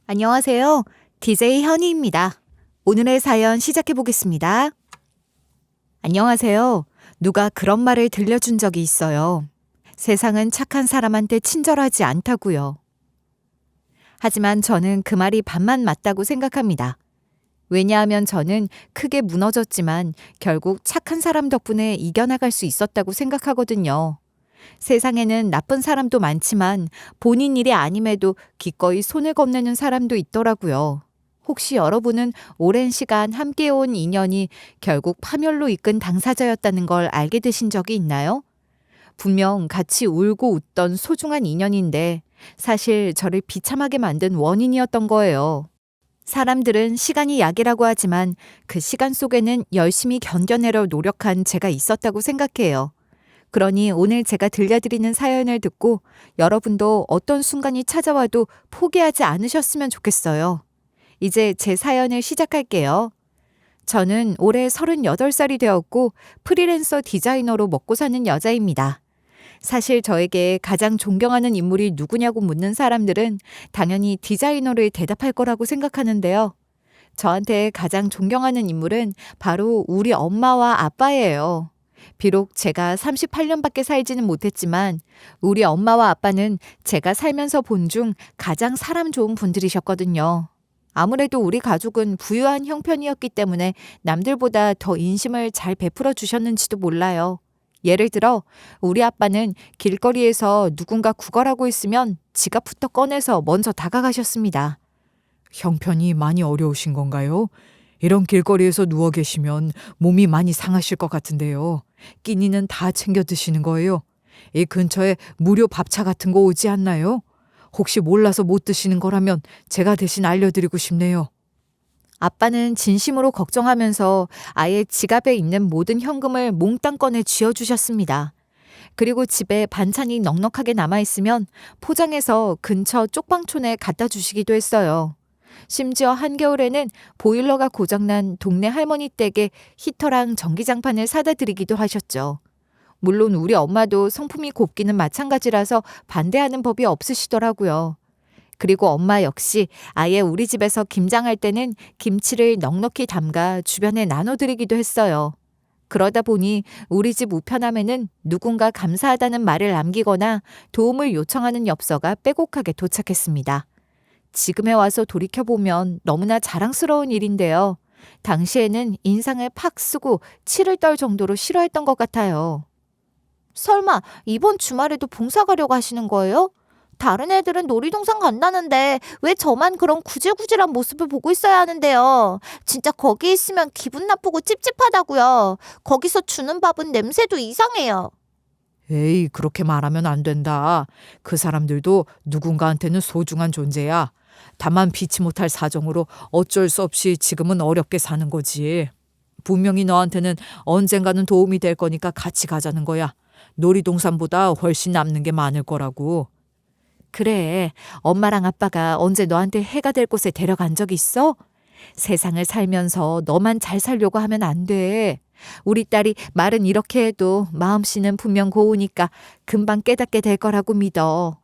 안녕하세요. DJ 현희입니다. 오늘의 사연 시작해 보겠습니다. 안녕하세요. 누가 그런 말을 들려준 적이 있어요. 세상은 착한 사람한테 친절하지 않다고요. 하지만 저는 그 말이 반만 맞다고 생각합니다. 왜냐하면 저는 크게 무너졌지만 결국 착한 사람 덕분에 이겨나갈 수 있었다고 생각하거든요. 세상에는 나쁜 사람도 많지만 본인 일이 아님에도 기꺼이 손을 건네는 사람도 있더라고요. 혹시 여러분은 오랜 시간 함께해온 인연이 결국 파멸로 이끈 당사자였다는 걸 알게 되신 적이 있나요? 분명 같이 울고 웃던 소중한 인연인데 사실 저를 비참하게 만든 원인이었던 거예요. 사람들은 시간이 약이라고 하지만 그 시간 속에는 열심히 견뎌내려 노력한 제가 있었다고 생각해요. 그러니 오늘 제가 들려드리는 사연을 듣고 여러분도 어떤 순간이 찾아와도 포기하지 않으셨으면 좋겠어요. 이제 제 사연을 시작할게요. 저는 올해 38살이 되었고 프리랜서 디자이너로 먹고 사는 여자입니다. 사실 저에게 가장 존경하는 인물이 누구냐고 묻는 사람들은 당연히 디자이너를 대답할 거라고 생각하는데요. 저한테 가장 존경하는 인물은 바로 우리 엄마와 아빠예요. 비록 제가 38년밖에 살지는 못했지만 우리 엄마와 아빠는 제가 살면서 본 중 가장 사람 좋은 분들이셨거든요. 아무래도 우리 가족은 부유한 형편이었기 때문에 남들보다 더 인심을 잘 베풀어 주셨는지도 몰라요. 예를 들어 우리 아빠는 길거리에서 누군가 구걸하고 있으면 지갑부터 꺼내서 먼저 다가가셨습니다. 형편이 많이 어려우신 건가요? 이런 길거리에서 누워 계시면 몸이 많이 상하실 것 같은데요. 끼니는 다 챙겨 드시는 거예요? 이 근처에 무료 밥차 같은 거 오지 않나요? 혹시 몰라서 못 드시는 거라면 제가 대신 알려드리고 싶네요. 아빠는 진심으로 걱정하면서 아예 지갑에 있는 모든 현금을 몽땅 꺼내 쥐어주셨습니다. 그리고 집에 반찬이 넉넉하게 남아있으면 포장해서 근처 쪽방촌에 갖다 주시기도 했어요. 심지어 한겨울에는 보일러가 고장난 동네 할머니 댁에 히터랑 전기장판을 사다 드리기도 하셨죠. 물론 우리 엄마도 성품이 곱기는 마찬가지라서 반대하는 법이 없으시더라고요. 그리고 엄마 역시 아예 우리 집에서 김장할 때는 김치를 넉넉히 담가 주변에 나눠드리기도 했어요. 그러다 보니 우리 집 우편함에는 누군가 감사하다는 말을 남기거나 도움을 요청하는 엽서가 빼곡하게 도착했습니다. 지금에 와서 돌이켜보면 너무나 자랑스러운 일인데요. 당시에는 인상을 팍 쓰고 치를 떨 정도로 싫어했던 것 같아요. 설마 이번 주말에도 봉사 가려고 하시는 거예요? 다른 애들은 놀이동산 간다는데 왜 저만 그런 구질구질한 모습을 보고 있어야 하는데요? 진짜 거기 있으면 기분 나쁘고 찝찝하다고요. 거기서 주는 밥은 냄새도 이상해요. 에이, 그렇게 말하면 안 된다. 그 사람들도 누군가한테는 소중한 존재야. 다만 피치 못할 사정으로 어쩔 수 없이 지금은 어렵게 사는 거지. 분명히 너한테는 언젠가는 도움이 될 거니까 같이 가자는 거야. 놀이동산보다 훨씬 남는 게 많을 거라고. 그래, 엄마랑 아빠가 언제 너한테 해가 될 곳에 데려간 적 있어? 세상을 살면서 너만 잘 살려고 하면 안 돼. 우리 딸이 말은 이렇게 해도 마음씨는 분명 고우니까 금방 깨닫게 될 거라고 믿어.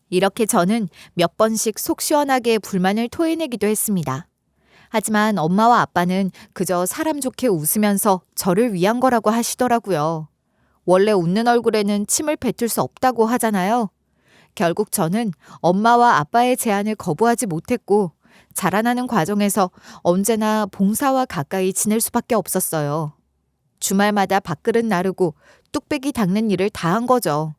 이렇게 저는 몇 번씩 속 시원하게 불만을 토해내기도 했습니다. 하지만 엄마와 아빠는 그저 사람 좋게 웃으면서 저를 위한 거라고 하시더라고요. 원래 웃는 얼굴에는 침을 뱉을 수 없다고 하잖아요. 결국 저는 엄마와 아빠의 제안을 거부하지 못했고 자라나는 과정에서 언제나 봉사와 가까이 지낼 수밖에 없었어요. 주말마다 밥그릇 나르고 뚝배기 닦는 일을 다 한 거죠.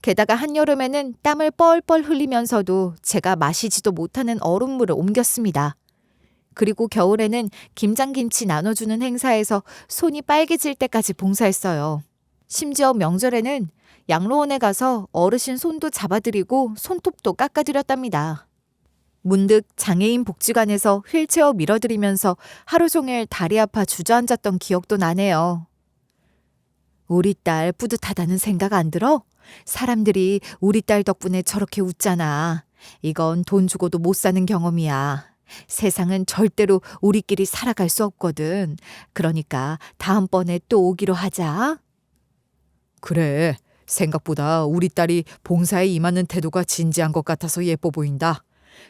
게다가 한여름에는 땀을 뻘뻘 흘리면서도 제가 마시지도 못하는 얼음물을 옮겼습니다. 그리고 겨울에는 김장김치 나눠주는 행사에서 손이 빨개질 때까지 봉사했어요. 심지어 명절에는 양로원에 가서 어르신 손도 잡아드리고 손톱도 깎아드렸답니다. 문득 장애인 복지관에서 휠체어 밀어드리면서 하루 종일 다리 아파 주저앉았던 기억도 나네요. 우리 딸 뿌듯하다는 생각 안 들어? 사람들이 우리 딸 덕분에 저렇게 웃잖아. 이건 돈 주고도 못 사는 경험이야. 세상은 절대로 우리끼리 살아갈 수 없거든. 그러니까 다음번에 또 오기로 하자. 그래, 생각보다 우리 딸이 봉사에 임하는 태도가 진지한 것 같아서 예뻐 보인다.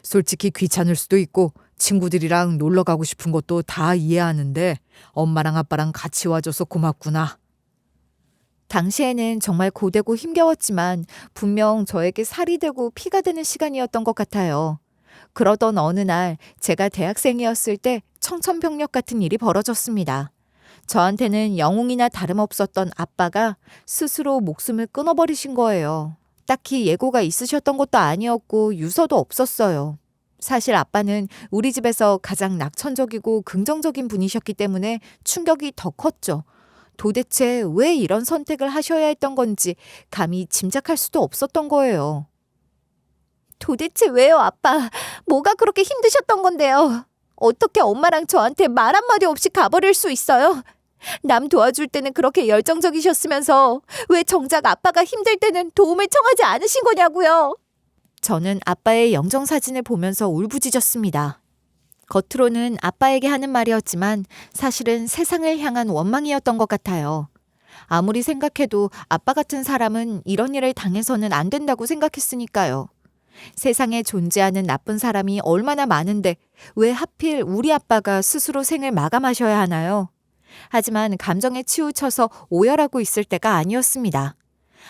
솔직히 귀찮을 수도 있고 친구들이랑 놀러 가고 싶은 것도 다 이해하는데 엄마랑 아빠랑 같이 와줘서 고맙구나. 당시에는 정말 고되고 힘겨웠지만 분명 저에게 살이 되고 피가 되는 시간이었던 것 같아요. 그러던 어느 날 제가 대학생이었을 때 청천벽력 같은 일이 벌어졌습니다. 저한테는 영웅이나 다름없었던 아빠가 스스로 목숨을 끊어버리신 거예요. 딱히 예고가 있으셨던 것도 아니었고 유서도 없었어요. 사실 아빠는 우리 집에서 가장 낙천적이고 긍정적인 분이셨기 때문에 충격이 더 컸죠. 도대체 왜 이런 선택을 하셔야 했던 건지 감히 짐작할 수도 없었던 거예요. 도대체 왜요, 아빠? 뭐가 그렇게 힘드셨던 건데요? 어떻게 엄마랑 저한테 말 한마디 없이 가버릴 수 있어요? 남 도와줄 때는 그렇게 열정적이셨으면서 왜 정작 아빠가 힘들 때는 도움을 청하지 않으신 거냐고요? 저는 아빠의 영정사진을 보면서 울부짖었습니다. 겉으로는 아빠에게 하는 말이었지만 사실은 세상을 향한 원망이었던 것 같아요. 아무리 생각해도 아빠 같은 사람은 이런 일을 당해서는 안 된다고 생각했으니까요. 세상에 존재하는 나쁜 사람이 얼마나 많은데 왜 하필 우리 아빠가 스스로 생을 마감하셔야 하나요? 하지만 감정에 치우쳐서 오열하고 있을 때가 아니었습니다.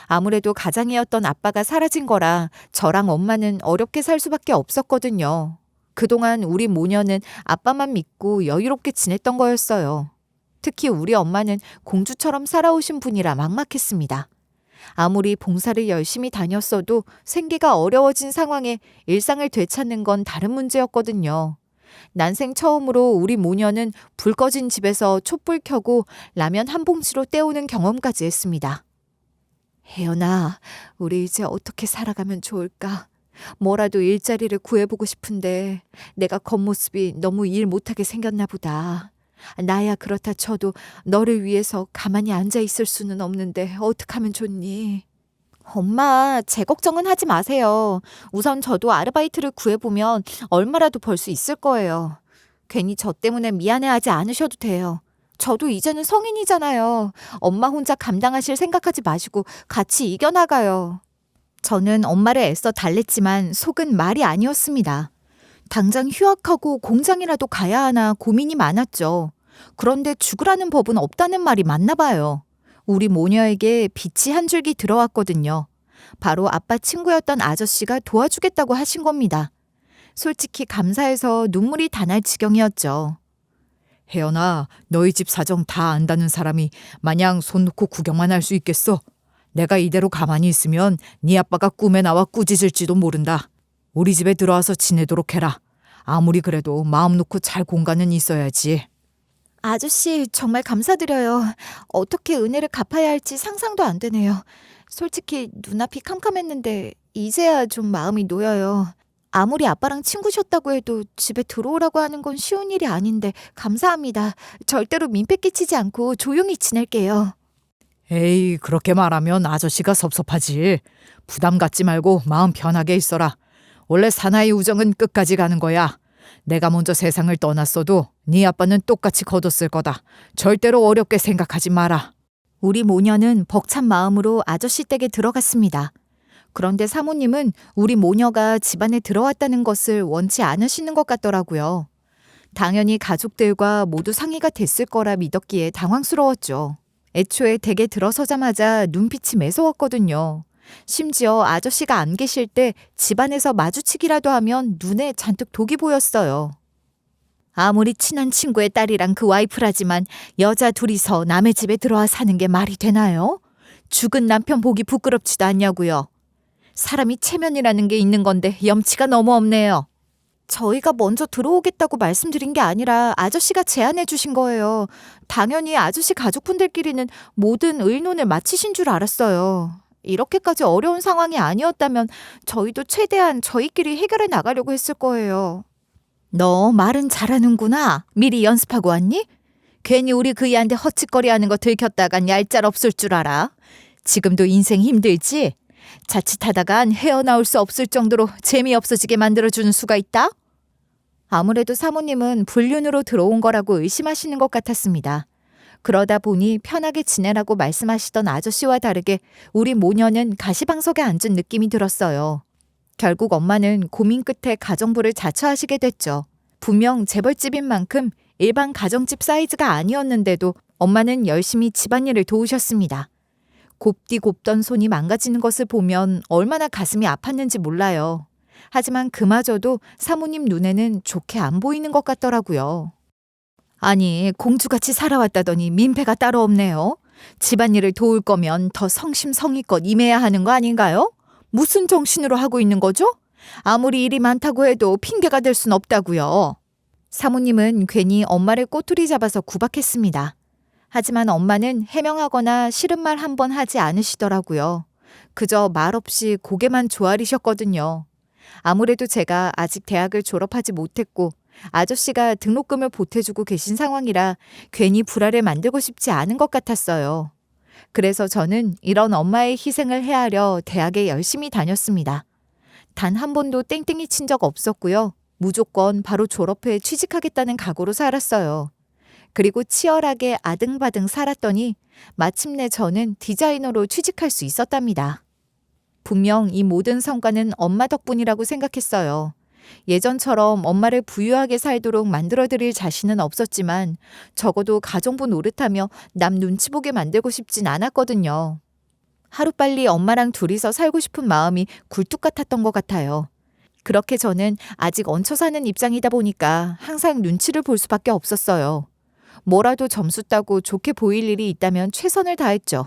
아무래도 가장이었던 아빠가 사라진 거라 저랑 엄마는 어렵게 살 수밖에 없었거든요. 그동안 우리 모녀는 아빠만 믿고 여유롭게 지냈던 거였어요. 특히 우리 엄마는 공주처럼 살아오신 분이라 막막했습니다. 아무리 봉사를 열심히 다녔어도 생계가 어려워진 상황에 일상을 되찾는 건 다른 문제였거든요. 난생 처음으로 우리 모녀는 불 꺼진 집에서 촛불 켜고 라면 한 봉지로 때우는 경험까지 했습니다. 혜연아, 우리 이제 어떻게 살아가면 좋을까? 뭐라도 일자리를 구해보고 싶은데 내가 겉모습이 너무 일 못하게 생겼나 보다. 나야 그렇다 쳐도 너를 위해서 가만히 앉아 있을 수는 없는데 어떡하면 좋니? 엄마, 제 걱정은 하지 마세요. 우선 저도 아르바이트를 구해보면 얼마라도 벌 수 있을 거예요. 괜히 저 때문에 미안해하지 않으셔도 돼요. 저도 이제는 성인이잖아요. 엄마 혼자 감당하실 생각하지 마시고 같이 이겨나가요. 저는 엄마를 애써 달랬지만 속은 말이 아니었습니다. 당장 휴학하고 공장이라도 가야 하나 고민이 많았죠. 그런데 죽으라는 법은 없다는 말이 맞나 봐요. 우리 모녀에게 빛이 한 줄기 들어왔거든요. 바로 아빠 친구였던 아저씨가 도와주겠다고 하신 겁니다. 솔직히 감사해서 눈물이 다 날 지경이었죠. 혜연아, 너희 집 사정 다 안다는 사람이 마냥 손 놓고 구경만 할 수 있겠어? 내가 이대로 가만히 있으면 네 아빠가 꿈에 나와 꾸짖을지도 모른다. 우리 집에 들어와서 지내도록 해라. 아무리 그래도 마음 놓고 잘 공간은 있어야지. 아저씨, 정말 감사드려요. 어떻게 은혜를 갚아야 할지 상상도 안 되네요. 솔직히 눈앞이 캄캄했는데 이제야 좀 마음이 놓여요. 아무리 아빠랑 친구셨다고 해도 집에 들어오라고 하는 건 쉬운 일이 아닌데 감사합니다. 절대로 민폐 끼치지 않고 조용히 지낼게요. 에이, 그렇게 말하면 아저씨가 섭섭하지. 부담 갖지 말고 마음 편하게 있어라. 원래 사나이 우정은 끝까지 가는 거야. 내가 먼저 세상을 떠났어도 네 아빠는 똑같이 거뒀을 거다. 절대로 어렵게 생각하지 마라. 우리 모녀는 벅찬 마음으로 아저씨 댁에 들어갔습니다. 그런데 사모님은 우리 모녀가 집안에 들어왔다는 것을 원치 않으시는 것 같더라고요. 당연히 가족들과 모두 상의가 됐을 거라 믿었기에 당황스러웠죠. 애초에 댁에 들어서자마자 눈빛이 매서웠거든요. 심지어 아저씨가 안 계실 때 집안에서 마주치기라도 하면 눈에 잔뜩 독이 보였어요. 아무리 친한 친구의 딸이랑 그 와이프라지만 여자 둘이서 남의 집에 들어와 사는 게 말이 되나요? 죽은 남편 보기 부끄럽지도 않냐고요. 사람이 체면이라는 게 있는 건데 염치가 너무 없네요. 저희가 먼저 들어오겠다고 말씀드린 게 아니라 아저씨가 제안해 주신 거예요. 당연히 아저씨 가족분들끼리는 모든 의논을 마치신 줄 알았어요. 이렇게까지 어려운 상황이 아니었다면 저희도 최대한 저희끼리 해결해 나가려고 했을 거예요. 너 말은 잘하는구나. 미리 연습하고 왔니? 괜히 우리 그 애한테 헛짓거리하는 거 들켰다간 얄짤없을 줄 알아. 지금도 인생 힘들지? 자칫하다간 헤어나올 수 없을 정도로 재미없어지게 만들어주는 수가 있다? 아무래도 사모님은 불륜으로 들어온 거라고 의심하시는 것 같았습니다. 그러다 보니 편하게 지내라고 말씀하시던 아저씨와 다르게 우리 모녀는 가시방석에 앉은 느낌이 들었어요. 결국 엄마는 고민 끝에 가정부를 자처하시게 됐죠. 분명 재벌집인 만큼 일반 가정집 사이즈가 아니었는데도 엄마는 열심히 집안일을 도우셨습니다. 곱디 곱던 손이 망가지는 것을 보면 얼마나 가슴이 아팠는지 몰라요. 하지만 그마저도 사모님 눈에는 좋게 안 보이는 것 같더라고요. 아니, 공주같이 살아왔다더니 민폐가 따로 없네요. 집안일을 도울 거면 더 성심성의껏 임해야 하는 거 아닌가요? 무슨 정신으로 하고 있는 거죠? 아무리 일이 많다고 해도 핑계가 될 순 없다고요. 사모님은 괜히 엄마를 꼬투리 잡아서 구박했습니다. 하지만 엄마는 해명하거나 싫은 말 한 번 하지 않으시더라고요. 그저 말없이 고개만 조아리셨거든요. 아무래도 제가 아직 대학을 졸업하지 못했고 아저씨가 등록금을 보태주고 계신 상황이라 괜히 불화를 만들고 싶지 않은 것 같았어요. 그래서 저는 이런 엄마의 희생을 헤아려 대학에 열심히 다녔습니다. 단 한 번도 땡땡이 친 적 없었고요. 무조건 바로 졸업해 취직하겠다는 각오로 살았어요. 그리고 치열하게 아등바등 살았더니 마침내 저는 디자이너로 취직할 수 있었답니다. 분명 이 모든 성과는 엄마 덕분이라고 생각했어요. 예전처럼 엄마를 부유하게 살도록 만들어드릴 자신은 없었지만 적어도 가정부 노릇하며 남 눈치 보게 만들고 싶진 않았거든요. 하루빨리 엄마랑 둘이서 살고 싶은 마음이 굴뚝 같았던 것 같아요. 그렇게 저는 아직 얹혀 사는 입장이다 보니까 항상 눈치를 볼 수밖에 없었어요. 뭐라도 점수 따고 좋게 보일 일이 있다면 최선을 다했죠.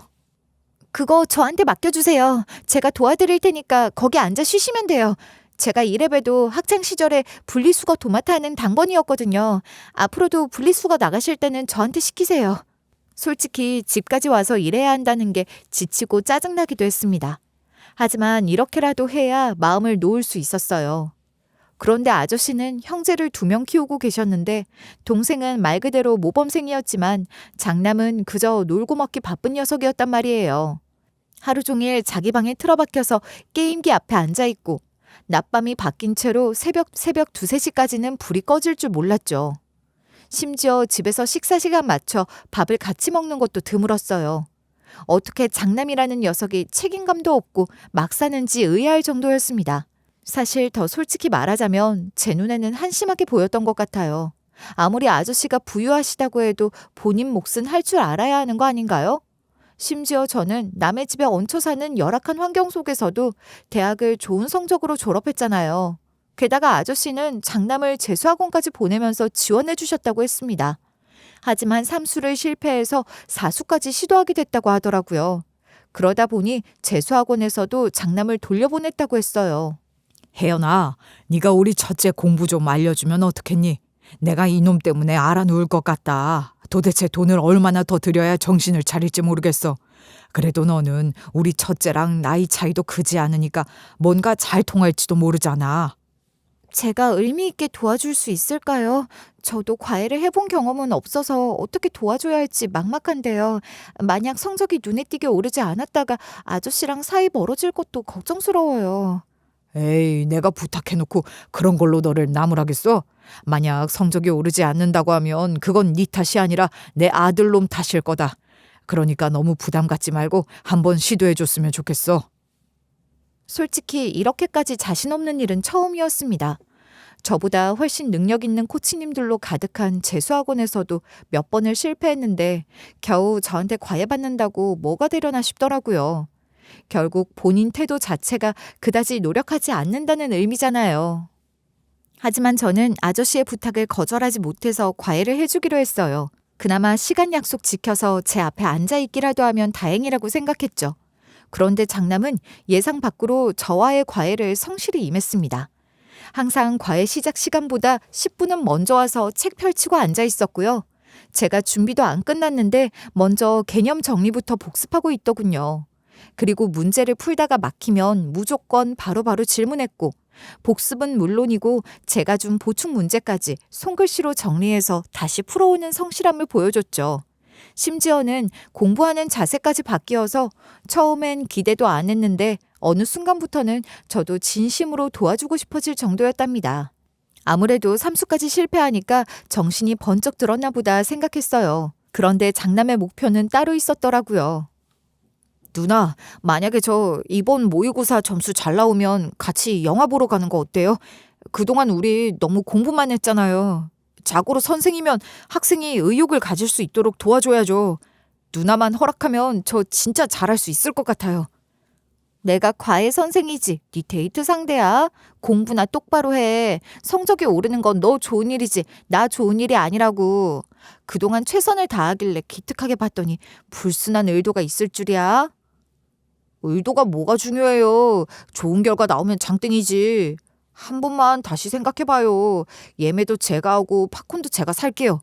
그거 저한테 맡겨주세요. 제가 도와드릴 테니까 거기 앉아 쉬시면 돼요. 제가 이래봬도 학창시절에 분리수거 도맡아 하는 당번이었거든요. 앞으로도 분리수거 나가실 때는 저한테 시키세요. 솔직히 집까지 와서 일해야 한다는 게 지치고 짜증나기도 했습니다. 하지만 이렇게라도 해야 마음을 놓을 수 있었어요. 그런데 아저씨는 형제를 2명 키우고 계셨는데 동생은 말 그대로 모범생이었지만 장남은 그저 놀고 먹기 바쁜 녀석이었단 말이에요. 하루 종일 자기 방에 틀어박혀서 게임기 앞에 앉아있고 낮밤이 바뀐 채로 새벽 2, 3시까지는 불이 꺼질 줄 몰랐죠. 심지어 집에서 식사 시간 맞춰 밥을 같이 먹는 것도 드물었어요. 어떻게 장남이라는 녀석이 책임감도 없고 막 사는지 의아할 정도였습니다. 사실 더 솔직히 말하자면 제 눈에는 한심하게 보였던 것 같아요. 아무리 아저씨가 부유하시다고 해도 본인 몫은 할 줄 알아야 하는 거 아닌가요? 심지어 저는 남의 집에 얹혀 사는 열악한 환경 속에서도 대학을 좋은 성적으로 졸업했잖아요. 게다가 아저씨는 장남을 재수학원까지 보내면서 지원해 주셨다고 했습니다. 하지만 삼수를 실패해서 사수까지 시도하게 됐다고 하더라고요. 그러다 보니 재수학원에서도 장남을 돌려보냈다고 했어요. 혜연아, 네가 우리 첫째 공부 좀 알려주면 어떻겠니? 내가 이놈 때문에 알아누울 것 같다. 도대체 돈을 얼마나 더 들여야 정신을 차릴지 모르겠어. 그래도 너는 우리 첫째랑 나이 차이도 크지 않으니까 뭔가 잘 통할지도 모르잖아. 제가 의미 있게 도와줄 수 있을까요? 저도 과외를 해본 경험은 없어서 어떻게 도와줘야 할지 막막한데요. 만약 성적이 눈에 띄게 오르지 않았다가 아저씨랑 사이 멀어질 것도 걱정스러워요. 에이, 내가 부탁해놓고 그런 걸로 너를 나무라겠어? 만약 성적이 오르지 않는다고 하면 그건 네 탓이 아니라 내 아들놈 탓일 거다. 그러니까 너무 부담 갖지 말고 한번 시도해줬으면 좋겠어. 솔직히 이렇게까지 자신 없는 일은 처음이었습니다. 저보다 훨씬 능력 있는 코치님들로 가득한 재수학원에서도 몇 번을 실패했는데 겨우 저한테 과외받는다고 뭐가 되려나 싶더라고요. 결국 본인 태도 자체가 그다지 노력하지 않는다는 의미잖아요. 하지만 저는 아저씨의 부탁을 거절하지 못해서 과외를 해주기로 했어요. 그나마 시간 약속 지켜서 제 앞에 앉아있기라도 하면 다행이라고 생각했죠. 그런데 장남은 예상 밖으로 저와의 과외를 성실히 임했습니다. 항상 과외 시작 시간보다 10분은 먼저 와서 책 펼치고 앉아 있었고요. 제가 준비도 안 끝났는데 먼저 개념 정리부터 복습하고 있더군요. 그리고 문제를 풀다가 막히면 무조건 바로바로 질문했고 복습은 물론이고 제가 준 보충 문제까지 손글씨로 정리해서 다시 풀어오는 성실함을 보여줬죠. 심지어는 공부하는 자세까지 바뀌어서 처음엔 기대도 안 했는데 어느 순간부터는 저도 진심으로 도와주고 싶어질 정도였답니다. 아무래도 삼수까지 실패하니까 정신이 번쩍 들었나 보다 생각했어요. 그런데 장남의 목표는 따로 있었더라고요. 누나, 만약에 저 이번 모의고사 점수 잘 나오면 같이 영화 보러 가는 거 어때요? 그동안 우리 너무 공부만 했잖아요. 자고로 선생이면 학생이 의욕을 가질 수 있도록 도와줘야죠. 누나만 허락하면 저 진짜 잘할 수 있을 것 같아요. 내가 과외 선생이지. 네 데이트 상대야. 공부나 똑바로 해. 성적이 오르는 건 너 좋은 일이지. 나 좋은 일이 아니라고. 그동안 최선을 다하길래 기특하게 봤더니 불순한 의도가 있을 줄이야. 의도가 뭐가 중요해요. 좋은 결과 나오면 장땡이지. 한 번만 다시 생각해봐요. 예매도 제가 하고 팝콘도 제가 살게요.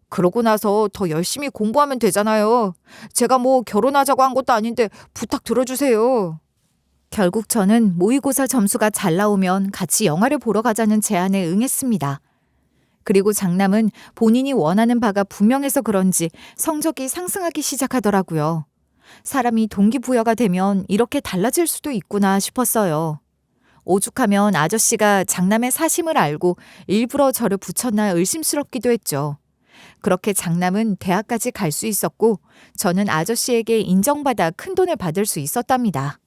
그러고 나서 더 열심히 공부하면 되잖아요. 제가 뭐 결혼하자고 한 것도 아닌데 부탁 들어주세요. 결국 저는 모의고사 점수가 잘 나오면 같이 영화를 보러 가자는 제안에 응했습니다. 그리고 장남은 본인이 원하는 바가 분명해서 그런지 성적이 상승하기 시작하더라고요. 사람이 동기부여가 되면 이렇게 달라질 수도 있구나 싶었어요. 오죽하면 아저씨가 장남의 사심을 알고 일부러 저를 붙였나 의심스럽기도 했죠. 그렇게 장남은 대학까지 갈 수 있었고 저는 아저씨에게 인정받아 큰돈을 받을 수 있었답니다.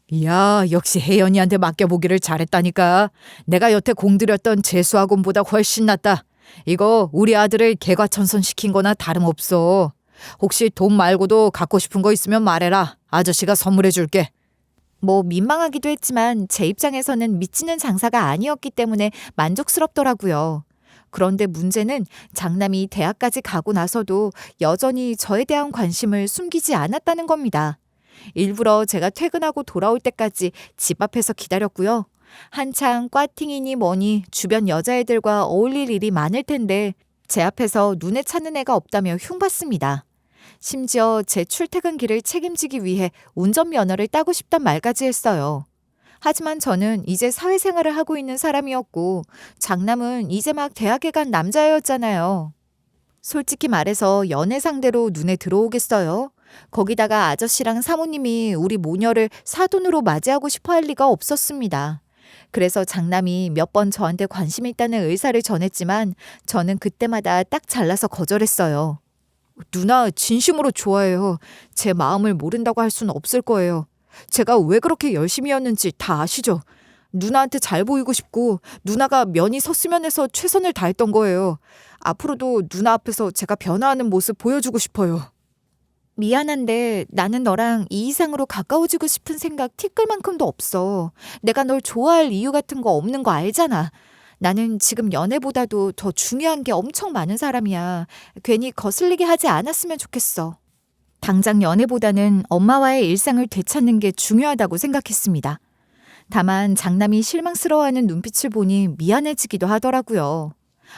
이야, 역시 혜연이한테 맡겨보기를 잘했다니까. 내가 여태 공들였던 재수학원보다 훨씬 낫다. 이거 우리 아들을 개과천선시킨 거나 다름없어. 혹시 돈 말고도 갖고 싶은 거 있으면 말해라. 아저씨가 선물해 줄게. 뭐 민망하기도 했지만 제 입장에서는 미치는 장사가 아니었기 때문에 만족스럽더라고요. 그런데 문제는 장남이 대학까지 가고 나서도 여전히 저에 대한 관심을 숨기지 않았다는 겁니다. 일부러 제가 퇴근하고 돌아올 때까지 집 앞에서 기다렸고요. 한창 꽈팅이니 뭐니 주변 여자애들과 어울릴 일이 많을 텐데 제 앞에서 눈에 차는 애가 없다며 흉봤습니다. 심지어 제 출퇴근길을 책임지기 위해 운전면허를 따고 싶단 말까지 했어요. 하지만 저는 이제 사회생활을 하고 있는 사람이었고 장남은 이제 막 대학에 간 남자였잖아요. 솔직히 말해서 연애 상대로 눈에 들어오겠어요? 거기다가 아저씨랑 사모님이 우리 모녀를 사돈으로 맞이하고 싶어 할 리가 없었습니다. 그래서 장남이 몇 번 저한테 관심 있다는 의사를 전했지만 저는 그때마다 딱 잘라서 거절했어요. 누나 진심으로 좋아해요. 제 마음을 모른다고 할 수는 없을 거예요. 제가 왜 그렇게 열심히였는지 다 아시죠? 누나한테 잘 보이고 싶고 누나가 면이 섰으면 해서 최선을 다했던 거예요. 앞으로도 누나 앞에서 제가 변화하는 모습 보여주고 싶어요. 미안한데 나는 너랑 이 이상으로 가까워지고 싶은 생각 티끌만큼도 없어. 내가 널 좋아할 이유 같은 거 없는 거 알잖아. 나는 지금 연애보다도 더 중요한 게 엄청 많은 사람이야. 괜히 거슬리게 하지 않았으면 좋겠어. 당장 연애보다는 엄마와의 일상을 되찾는 게 중요하다고 생각했습니다. 다만 장남이 실망스러워하는 눈빛을 보니 미안해지기도 하더라고요.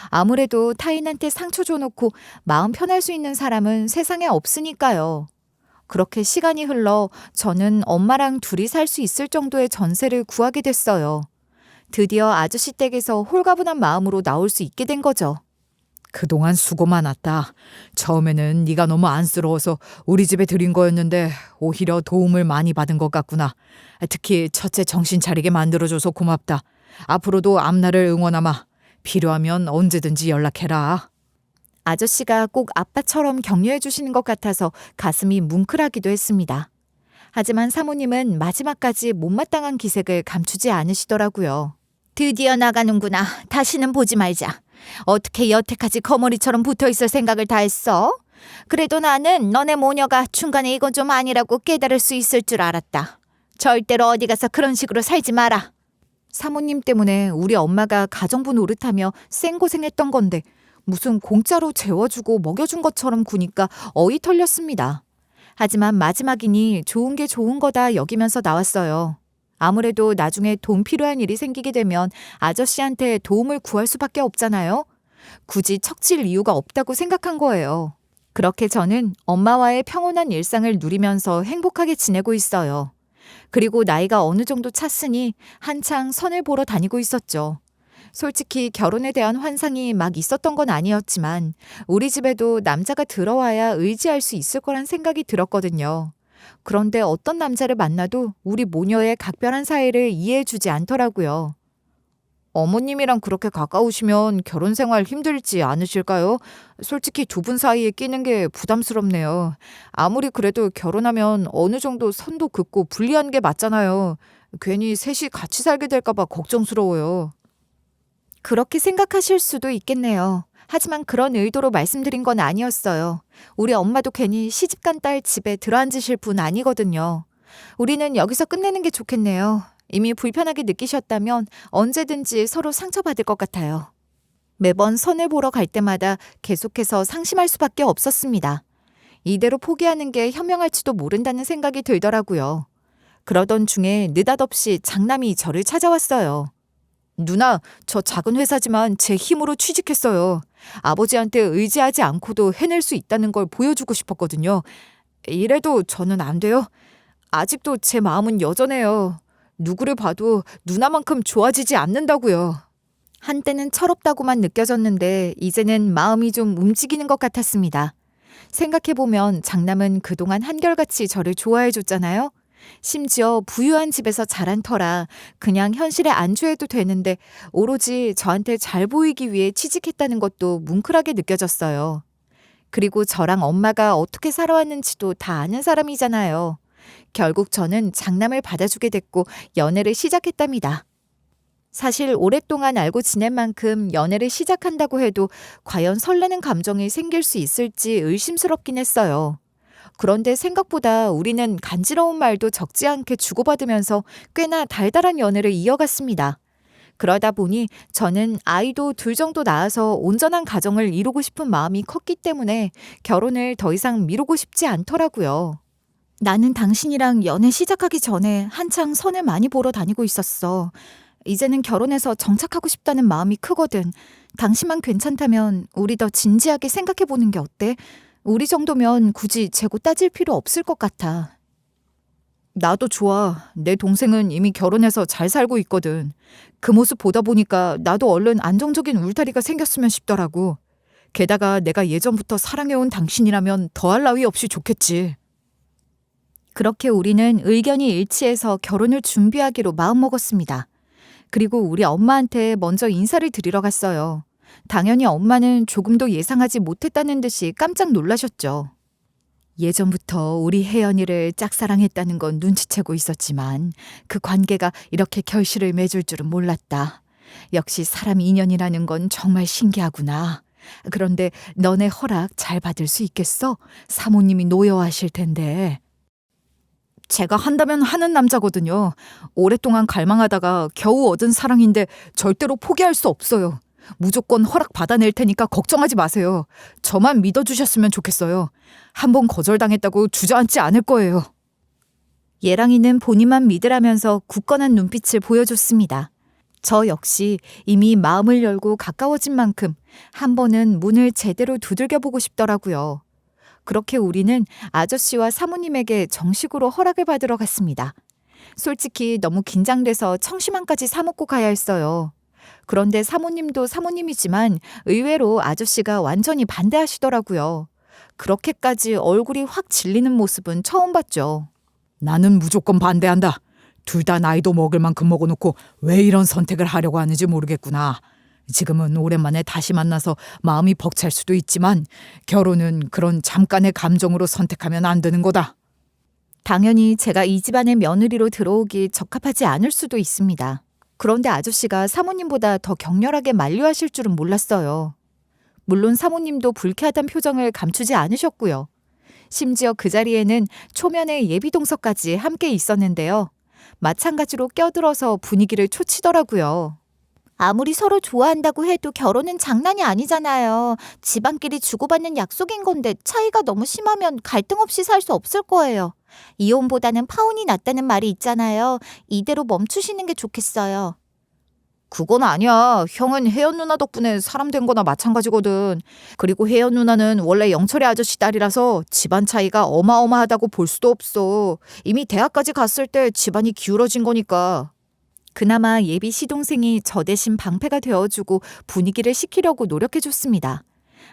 아무래도 타인한테 상처 줘놓고 마음 편할 수 있는 사람은 세상에 없으니까요. 그렇게 시간이 흘러 저는 엄마랑 둘이 살 수 있을 정도의 전세를 구하게 됐어요. 드디어 아저씨 댁에서 홀가분한 마음으로 나올 수 있게 된 거죠. 그동안 수고 많았다. 처음에는 네가 너무 안쓰러워서 우리 집에 들인 거였는데 오히려 도움을 많이 받은 것 같구나. 특히 첫째 정신 차리게 만들어줘서 고맙다. 앞으로도 앞날을 응원하마. 필요하면 언제든지 연락해라. 아저씨가 꼭 아빠처럼 격려해 주시는 것 같아서 가슴이 뭉클하기도 했습니다. 하지만 사모님은 마지막까지 못마땅한 기색을 감추지 않으시더라고요. 드디어 나가는구나. 다시는 보지 말자. 어떻게 여태까지 거머리처럼 붙어있을 생각을 다 했어? 그래도 나는 너네 모녀가 중간에 이건 좀 아니라고 깨달을 수 있을 줄 알았다. 절대로 어디 가서 그런 식으로 살지 마라. 사모님 때문에 우리 엄마가 가정부 노릇하며 쌩고생했던 건데 무슨 공짜로 재워주고 먹여준 것처럼 구니까 어이 털렸습니다. 하지만 마지막이니 좋은 게 좋은 거다 여기면서 나왔어요. 아무래도 나중에 돈 필요한 일이 생기게 되면 아저씨한테 도움을 구할 수밖에 없잖아요. 굳이 척질 이유가 없다고 생각한 거예요. 그렇게 저는 엄마와의 평온한 일상을 누리면서 행복하게 지내고 있어요. 그리고 나이가 어느 정도 찼으니 한창 선을 보러 다니고 있었죠. 솔직히 결혼에 대한 환상이 막 있었던 건 아니었지만 우리 집에도 남자가 들어와야 의지할 수 있을 거란 생각이 들었거든요. 그런데 어떤 남자를 만나도 우리 모녀의 각별한 사이를 이해해주지 않더라고요. 어머님이랑 그렇게 가까우시면 결혼 생활 힘들지 않으실까요? 솔직히 두 분 사이에 끼는 게 부담스럽네요. 아무리 그래도 결혼하면 어느 정도 선도 긋고 불리한 게 맞잖아요. 괜히 셋이 같이 살게 될까 봐 걱정스러워요. 그렇게 생각하실 수도 있겠네요. 하지만 그런 의도로 말씀드린 건 아니었어요. 우리 엄마도 괜히 시집간 딸 집에 들어앉으실 분 아니거든요. 우리는 여기서 끝내는 게 좋겠네요. 이미 불편하게 느끼셨다면 언제든지 서로 상처받을 것 같아요. 매번 선을 보러 갈 때마다 계속해서 상심할 수밖에 없었습니다. 이대로 포기하는 게 현명할지도 모른다는 생각이 들더라고요. 그러던 중에 느닷없이 장남이 저를 찾아왔어요. 누나, 저 작은 회사지만 제 힘으로 취직했어요. 아버지한테 의지하지 않고도 해낼 수 있다는 걸 보여주고 싶었거든요. 이래도 저는 안 돼요? 아직도 제 마음은 여전해요. 누구를 봐도 누나만큼 좋아지지 않는다고요. 한때는 철없다고만 느껴졌는데 이제는 마음이 좀 움직이는 것 같았습니다. 생각해보면 장남은 그동안 한결같이 저를 좋아해줬잖아요. 심지어 부유한 집에서 자란 터라 그냥 현실에 안주해도 되는데 오로지 저한테 잘 보이기 위해 취직했다는 것도 뭉클하게 느껴졌어요. 그리고 저랑 엄마가 어떻게 살아왔는지도 다 아는 사람이잖아요. 결국 저는 장남을 받아주게 됐고 연애를 시작했답니다. 사실 오랫동안 알고 지낸 만큼 연애를 시작한다고 해도 과연 설레는 감정이 생길 수 있을지 의심스럽긴 했어요. 그런데 생각보다 우리는 간지러운 말도 적지 않게 주고받으면서 꽤나 달달한 연애를 이어갔습니다. 그러다 보니 저는 아이도 둘 정도 낳아서 온전한 가정을 이루고 싶은 마음이 컸기 때문에 결혼을 더 이상 미루고 싶지 않더라고요. 나는 당신이랑 연애 시작하기 전에 한창 선을 많이 보러 다니고 있었어. 이제는 결혼해서 정착하고 싶다는 마음이 크거든. 당신만 괜찮다면 우리 더 진지하게 생각해보는 게 어때? 우리 정도면 굳이 재고 따질 필요 없을 것 같아. 나도 좋아. 내 동생은 이미 결혼해서 잘 살고 있거든. 그 모습 보다 보니까 나도 얼른 안정적인 울타리가 생겼으면 싶더라고. 게다가 내가 예전부터 사랑해온 당신이라면 더할 나위 없이 좋겠지. 그렇게 우리는 의견이 일치해서 결혼을 준비하기로 마음먹었습니다. 그리고 우리 엄마한테 먼저 인사를 드리러 갔어요. 당연히 엄마는 조금도 예상하지 못했다는 듯이 깜짝 놀라셨죠. 예전부터 우리 혜연이를 짝사랑했다는 건 눈치채고 있었지만 그 관계가 이렇게 결실을 맺을 줄은 몰랐다. 역시 사람 인연이라는 건 정말 신기하구나. 그런데 너네 허락 잘 받을 수 있겠어? 사모님이 노여워하실 텐데. 제가 한다면 하는 남자거든요. 오랫동안 갈망하다가 겨우 얻은 사랑인데 절대로 포기할 수 없어요. 무조건 허락 받아낼 테니까 걱정하지 마세요. 저만 믿어주셨으면 좋겠어요. 한번 거절당했다고 주저앉지 않을 거예요. 예랑이는 본인만 믿으라면서 굳건한 눈빛을 보여줬습니다. 저 역시 이미 마음을 열고 가까워진 만큼 한 번은 문을 제대로 두들겨보고 싶더라고요. 그렇게 우리는 아저씨와 사모님에게 정식으로 허락을 받으러 갔습니다. 솔직히 너무 긴장돼서 청심환까지 사먹고 가야 했어요. 그런데 사모님도 사모님이지만 의외로 아저씨가 완전히 반대하시더라고요. 그렇게까지 얼굴이 확 질리는 모습은 처음 봤죠. 나는 무조건 반대한다. 둘 다 나이도 먹을 만큼 먹어놓고 왜 이런 선택을 하려고 하는지 모르겠구나. 지금은 오랜만에 다시 만나서 마음이 벅찰 수도 있지만 결혼은 그런 잠깐의 감정으로 선택하면 안 되는 거다. 당연히 제가 이 집안의 며느리로 들어오기 적합하지 않을 수도 있습니다. 그런데 아저씨가 사모님보다 더 격렬하게 만류하실 줄은 몰랐어요. 물론 사모님도 불쾌하단 표정을 감추지 않으셨고요. 심지어 그 자리에는 초면의 예비동서까지 함께 있었는데요. 마찬가지로 껴들어서 분위기를 초치더라고요. 아무리 서로 좋아한다고 해도 결혼은 장난이 아니잖아요. 집안끼리 주고받는 약속인 건데 차이가 너무 심하면 갈등 없이 살 수 없을 거예요. 이혼보다는 파혼이 낫다는 말이 있잖아요. 이대로 멈추시는 게 좋겠어요. 그건 아니야. 형은 혜연 누나 덕분에 사람 된 거나 마찬가지거든. 그리고 혜연 누나는 원래 영철이 아저씨 딸이라서 집안 차이가 어마어마하다고 볼 수도 없어. 이미 대학까지 갔을 때 집안이 기울어진 거니까. 그나마 예비 시동생이 저 대신 방패가 되어주고 분위기를 식히려고 노력해줬습니다.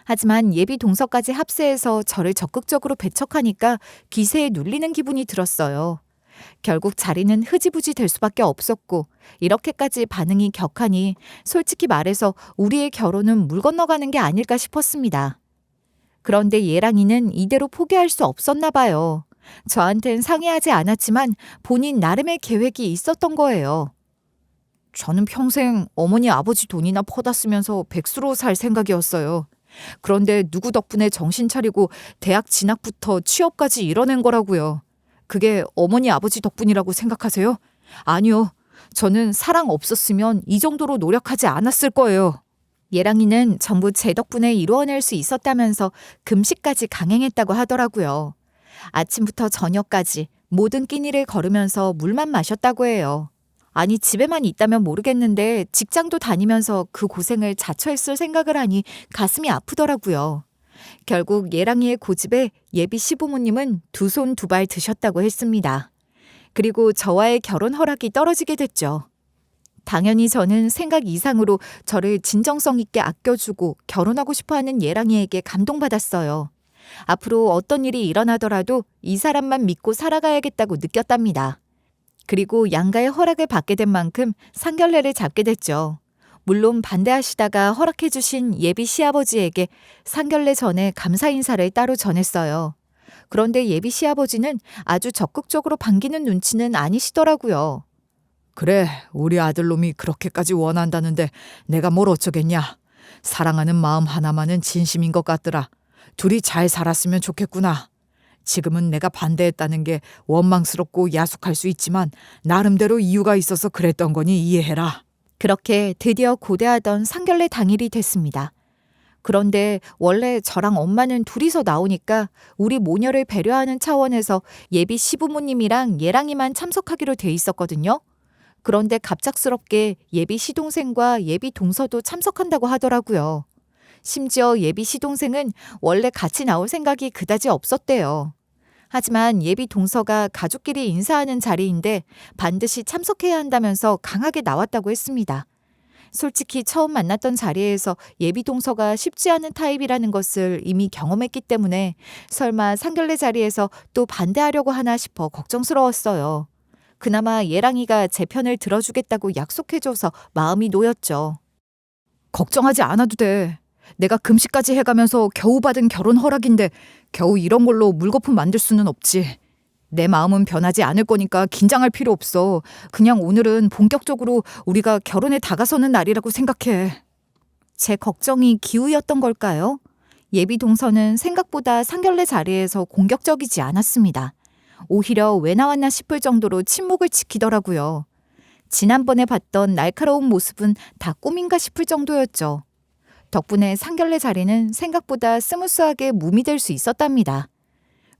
하지만 예비 동서까지 합세해서 저를 적극적으로 배척하니까 기세에 눌리는 기분이 들었어요. 결국 자리는 흐지부지 될 수밖에 없었고 이렇게까지 반응이 격하니 솔직히 말해서 우리의 결혼은 물 건너가는 게 아닐까 싶었습니다. 그런데 예랑이는 이대로 포기할 수 없었나 봐요. 저한텐 상의하지 않았지만 본인 나름의 계획이 있었던 거예요. 저는 평생 어머니 아버지 돈이나 퍼다 쓰면서 백수로 살 생각이었어요. 그런데 누구 덕분에 정신 차리고 대학 진학부터 취업까지 이뤄낸 거라고요. 그게 어머니 아버지 덕분이라고 생각하세요? 아니요. 저는 사랑 없었으면 이 정도로 노력하지 않았을 거예요. 예랑이는 전부 제 덕분에 이루어낼 수 있었다면서 금식까지 강행했다고 하더라고요. 아침부터 저녁까지 모든 끼니를 걸으면서 물만 마셨다고 해요. 아니 집에만 있다면 모르겠는데 직장도 다니면서 그 고생을 자처했을 생각을 하니 가슴이 아프더라고요. 결국 예랑이의 고집에 예비 시부모님은 두 손 두 발 드셨다고 했습니다. 그리고 저와의 결혼 허락이 떨어지게 됐죠. 당연히 저는 생각 이상으로 저를 진정성 있게 아껴주고 결혼하고 싶어하는 예랑이에게 감동받았어요. 앞으로 어떤 일이 일어나더라도 이 사람만 믿고 살아가야겠다고 느꼈답니다. 그리고 양가의 허락을 받게 된 만큼 상견례를 잡게 됐죠. 물론 반대하시다가 허락해 주신 예비 시아버지에게 상견례 전에 감사 인사를 따로 전했어요. 그런데 예비 시아버지는 아주 적극적으로 반기는 눈치는 아니시더라고요. 그래, 우리 아들놈이 그렇게까지 원한다는데 내가 뭘 어쩌겠냐. 사랑하는 마음 하나만은 진심인 것 같더라. 둘이 잘 살았으면 좋겠구나. 지금은 내가 반대했다는 게 원망스럽고 야속할 수 있지만 나름대로 이유가 있어서 그랬던 거니 이해해라. 그렇게 드디어 고대하던 상견례 당일이 됐습니다. 그런데 원래 저랑 엄마는 둘이서 나오니까 우리 모녀를 배려하는 차원에서 예비 시부모님이랑 예랑이만 참석하기로 돼 있었거든요. 그런데 갑작스럽게 예비 시동생과 예비 동서도 참석한다고 하더라고요. 심지어 예비 시동생은 원래 같이 나올 생각이 그다지 없었대요. 하지만 예비 동서가 가족끼리 인사하는 자리인데 반드시 참석해야 한다면서 강하게 나왔다고 했습니다. 솔직히 처음 만났던 자리에서 예비 동서가 쉽지 않은 타입이라는 것을 이미 경험했기 때문에 설마 상견례 자리에서 또 반대하려고 하나 싶어 걱정스러웠어요. 그나마 예랑이가 제 편을 들어주겠다고 약속해줘서 마음이 놓였죠. 걱정하지 않아도 돼. 내가 금식까지 해가면서 겨우 받은 결혼 허락인데 겨우 이런 걸로 물거품 만들 수는 없지. 내 마음은 변하지 않을 거니까 긴장할 필요 없어. 그냥 오늘은 본격적으로 우리가 결혼에 다가서는 날이라고 생각해. 제 걱정이 기우였던 걸까요? 예비 동서는 생각보다 상견례 자리에서 공격적이지 않았습니다. 오히려 왜 나왔나 싶을 정도로 침묵을 지키더라고요. 지난번에 봤던 날카로운 모습은 다 꿈인가 싶을 정도였죠. 덕분에 상견례 자리는 생각보다 스무스하게 무미될 수 있었답니다.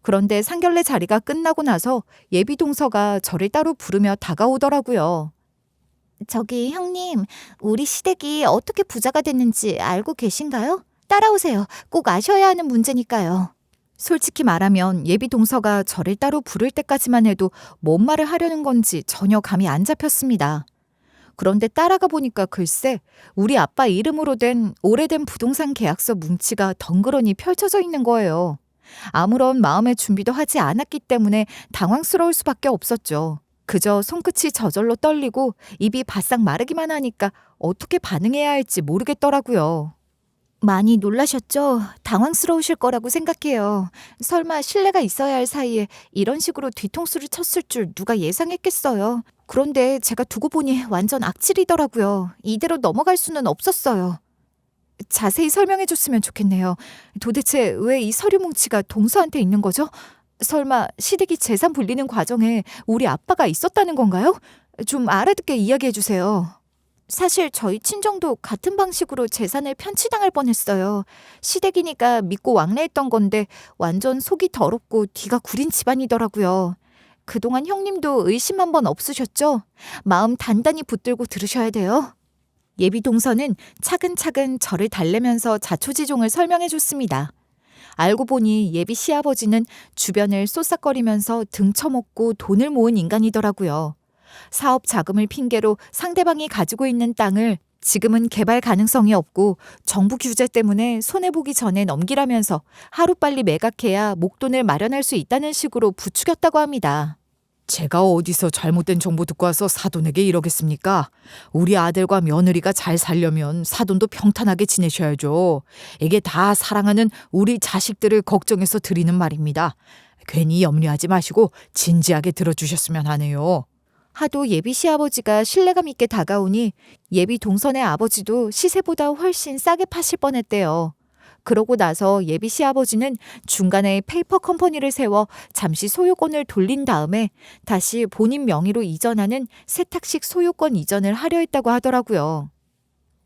그런데 상견례 자리가 끝나고 나서 예비 동서가 저를 따로 부르며 다가오더라고요. 저기 형님, 우리 시댁이 어떻게 부자가 됐는지 알고 계신가요? 따라오세요. 꼭 아셔야 하는 문제니까요. 솔직히 말하면 예비 동서가 저를 따로 부를 때까지만 해도 뭔 말을 하려는 건지 전혀 감이 안 잡혔습니다. 그런데 따라가 보니까 글쎄 우리 아빠 이름으로 된 오래된 부동산 계약서 뭉치가 덩그러니 펼쳐져 있는 거예요. 아무런 마음의 준비도 하지 않았기 때문에 당황스러울 수밖에 없었죠. 그저 손끝이 저절로 떨리고 입이 바싹 마르기만 하니까 어떻게 반응해야 할지 모르겠더라고요. 많이 놀라셨죠? 당황스러우실 거라고 생각해요. 설마 신뢰가 있어야 할 사이에 이런 식으로 뒤통수를 쳤을 줄 누가 예상했겠어요. 그런데 제가 두고 보니 완전 악질이더라고요. 이대로 넘어갈 수는 없었어요. 자세히 설명해 줬으면 좋겠네요. 도대체 왜 이 서류 뭉치가 동서한테 있는 거죠? 설마 시댁이 재산 불리는 과정에 우리 아빠가 있었다는 건가요? 좀 알아듣게 이야기해 주세요. 사실 저희 친정도 같은 방식으로 재산을 편취당할 뻔했어요. 시댁이니까 믿고 왕래했던 건데 완전 속이 더럽고 뒤가 구린 집안이더라고요. 그동안 형님도 의심 한번 없으셨죠? 마음 단단히 붙들고 들으셔야 돼요. 예비 동서는 차근차근 저를 달래면서 자초지종을 설명해 줬습니다. 알고 보니 예비 시아버지는 주변을 쏘싹거리면서 등쳐먹고 돈을 모은 인간이더라고요. 사업 자금을 핑계로 상대방이 가지고 있는 땅을 지금은 개발 가능성이 없고 정부 규제 때문에 손해보기 전에 넘기라면서 하루빨리 매각해야 목돈을 마련할 수 있다는 식으로 부추겼다고 합니다. 제가 어디서 잘못된 정보 듣고 와서 사돈에게 이러겠습니까? 우리 아들과 며느리가 잘 살려면 사돈도 평탄하게 지내셔야죠. 이게 다 사랑하는 우리 자식들을 걱정해서 드리는 말입니다. 괜히 염려하지 마시고 진지하게 들어주셨으면 하네요. 하도 예비 시아버지가 신뢰감 있게 다가오니 예비 동선의 아버지도 시세보다 훨씬 싸게 파실 뻔했대요. 그러고 나서 예비 시아버지는 중간에 페이퍼 컴퍼니를 세워 잠시 소유권을 돌린 다음에 다시 본인 명의로 이전하는 세탁식 소유권 이전을 하려 했다고 하더라고요.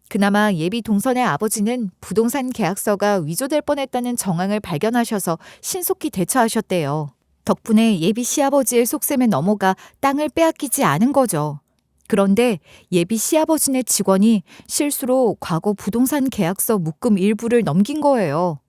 그나마 예비 동선의 아버지는 부동산 계약서가 위조될 뻔했다는 정황을 발견하셔서 신속히 대처하셨대요. 덕분에 예비 시아버지의 속셈에 넘어가 땅을 빼앗기지 않은 거죠. 그런데 예비 시아버지네 직원이 실수로 과거 부동산 계약서 묶음 일부를 넘긴 거예요.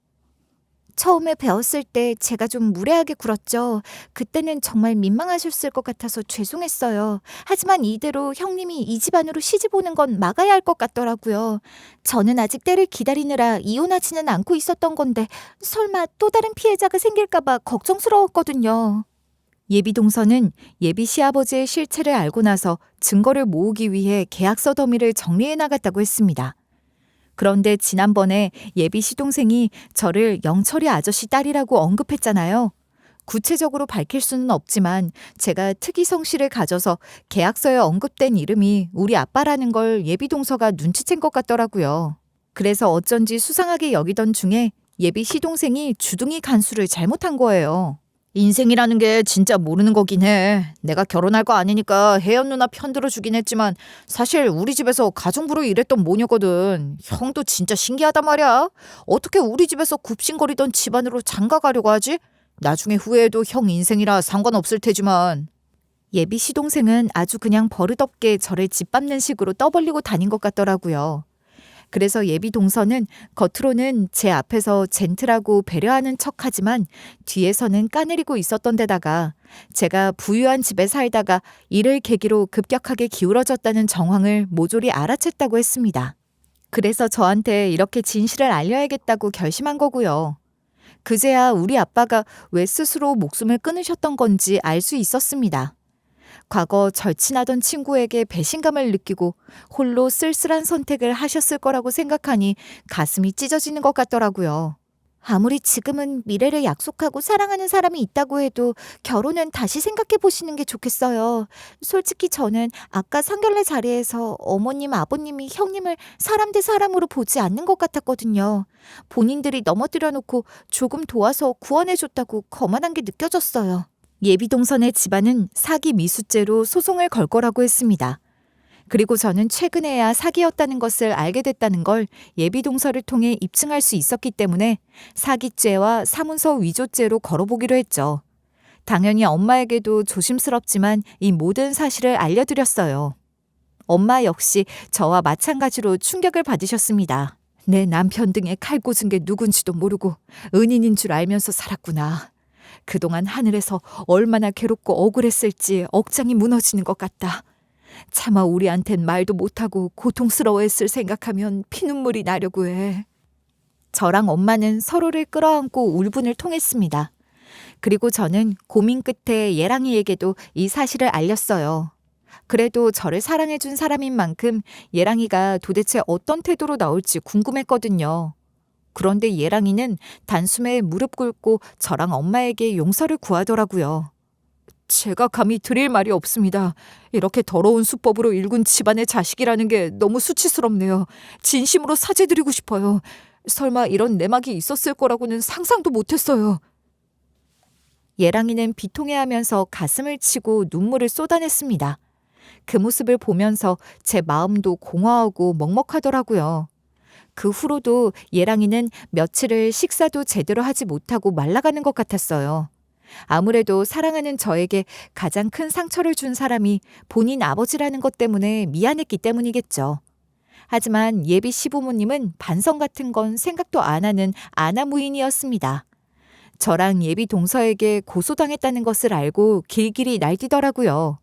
처음에 배웠을 때 제가 좀 무례하게 굴었죠. 그때는 정말 민망하셨을 것 같아서 죄송했어요. 하지만 이대로 형님이 이 집안으로 시집 오는 건 막아야 할 것 같더라고요. 저는 아직 때를 기다리느라 이혼하지는 않고 있었던 건데 설마 또 다른 피해자가 생길까 봐 걱정스러웠거든요. 예비 동서는 예비 시아버지의 실체를 알고 나서 증거를 모으기 위해 계약서 더미를 정리해 나갔다고 했습니다. 그런데 지난번에 예비 시동생이 저를 영철이 아저씨 딸이라고 언급했잖아요. 구체적으로 밝힐 수는 없지만 제가 특이 성씨를 가져서 계약서에 언급된 이름이 우리 아빠라는 걸 예비 동서가 눈치챈 것 같더라고요. 그래서 어쩐지 수상하게 여기던 중에 예비 시동생이 주둥이 간수를 잘못한 거예요. 인생이라는 게 진짜 모르는 거긴 해. 내가 결혼할 거 아니니까 혜연 누나 편들어 주긴 했지만 사실 우리 집에서 가정부로 일했던 모녀거든. 형도 진짜 신기하단 말이야. 어떻게 우리 집에서 굽신거리던 집안으로 장가가려고 하지? 나중에 후회해도 형 인생이라 상관없을 테지만. 예비 시동생은 아주 그냥 버릇없게 저를 짓밟는 식으로 떠벌리고 다닌 것 같더라고요. 그래서 예비 동서는 겉으로는 제 앞에서 젠틀하고 배려하는 척하지만 뒤에서는 까내리고 있었던 데다가 제가 부유한 집에 살다가 이를 계기로 급격하게 기울어졌다는 정황을 모조리 알아챘다고 했습니다. 그래서 저한테 이렇게 진실을 알려야겠다고 결심한 거고요. 그제야 우리 아빠가 왜 스스로 목숨을 끊으셨던 건지 알 수 있었습니다. 과거 절친하던 친구에게 배신감을 느끼고 홀로 쓸쓸한 선택을 하셨을 거라고 생각하니 가슴이 찢어지는 것 같더라고요. 아무리 지금은 미래를 약속하고 사랑하는 사람이 있다고 해도 결혼은 다시 생각해 보시는 게 좋겠어요. 솔직히 저는 아까 상견례 자리에서 어머님, 아버님이 형님을 사람 대 사람으로 보지 않는 것 같았거든요. 본인들이 넘어뜨려 놓고 조금 도와서 구원해 줬다고 거만한 게 느껴졌어요. 예비 동선의 집안은 사기 미수죄로 소송을 걸 거라고 했습니다. 그리고 저는 최근에야 사기였다는 것을 알게 됐다는 걸 예비 동서를 통해 입증할 수 있었기 때문에 사기죄와 사문서 위조죄로 걸어보기로 했죠. 당연히 엄마에게도 조심스럽지만 이 모든 사실을 알려드렸어요. 엄마 역시 저와 마찬가지로 충격을 받으셨습니다. 내 남편 등에 칼 꽂은 게 누군지도 모르고 은인인 줄 알면서 살았구나. 그동안 하늘에서 얼마나 괴롭고 억울했을지 억장이 무너지는 것 같다. 차마 우리한텐 말도 못하고 고통스러워했을 생각하면 피눈물이 나려고 해. 저랑 엄마는 서로를 끌어안고 울분을 통했습니다. 그리고 저는 고민 끝에 예랑이에게도 이 사실을 알렸어요. 그래도 저를 사랑해준 사람인 만큼 예랑이가 도대체 어떤 태도로 나올지 궁금했거든요. 그런데 예랑이는 단숨에 무릎 꿇고 저랑 엄마에게 용서를 구하더라고요. 제가 감히 드릴 말이 없습니다. 이렇게 더러운 수법으로 일군 집안의 자식이라는 게 너무 수치스럽네요. 진심으로 사죄드리고 싶어요. 설마 이런 내막이 있었을 거라고는 상상도 못했어요. 예랑이는 비통해하면서 가슴을 치고 눈물을 쏟아냈습니다. 그 모습을 보면서 제 마음도 공허하고 먹먹하더라고요. 그 후로도 예랑이는 며칠을 식사도 제대로 하지 못하고 말라가는 것 같았어요. 아무래도 사랑하는 저에게 가장 큰 상처를 준 사람이 본인 아버지라는 것 때문에 미안했기 때문이겠죠. 하지만 예비 시부모님은 반성 같은 건 생각도 안 하는 아나무인이었습니다. 저랑 예비 동서에게 고소당했다는 것을 알고 길길이 날뛰더라고요.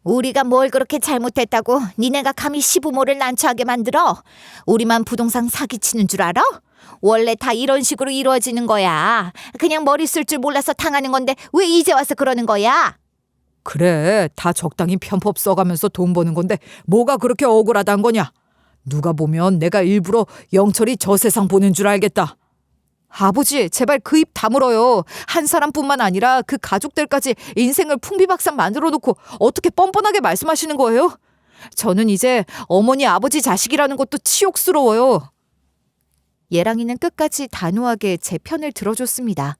우리가 뭘 그렇게 잘못했다고 니네가 감히 시부모를 난처하게 만들어? 우리만 부동산 사기치는 줄 알아? 원래 다 이런 식으로 이루어지는 거야. 그냥 머리 쓸 줄 몰라서 당하는 건데 왜 이제 와서 그러는 거야? 그래, 다 적당히 편법 써가면서 돈 버는 건데 뭐가 그렇게 억울하단 거냐? 누가 보면 내가 일부러 영철이 저 세상 보낸 줄 알겠다. 아버지, 제발 그 입 다물어요. 한 사람뿐만 아니라 그 가족들까지 인생을 풍비박산 만들어 놓고 어떻게 뻔뻔하게 말씀하시는 거예요? 저는 이제 어머니 아버지 자식이라는 것도 치욕스러워요. 예랑이는 끝까지 단호하게 제 편을 들어줬습니다.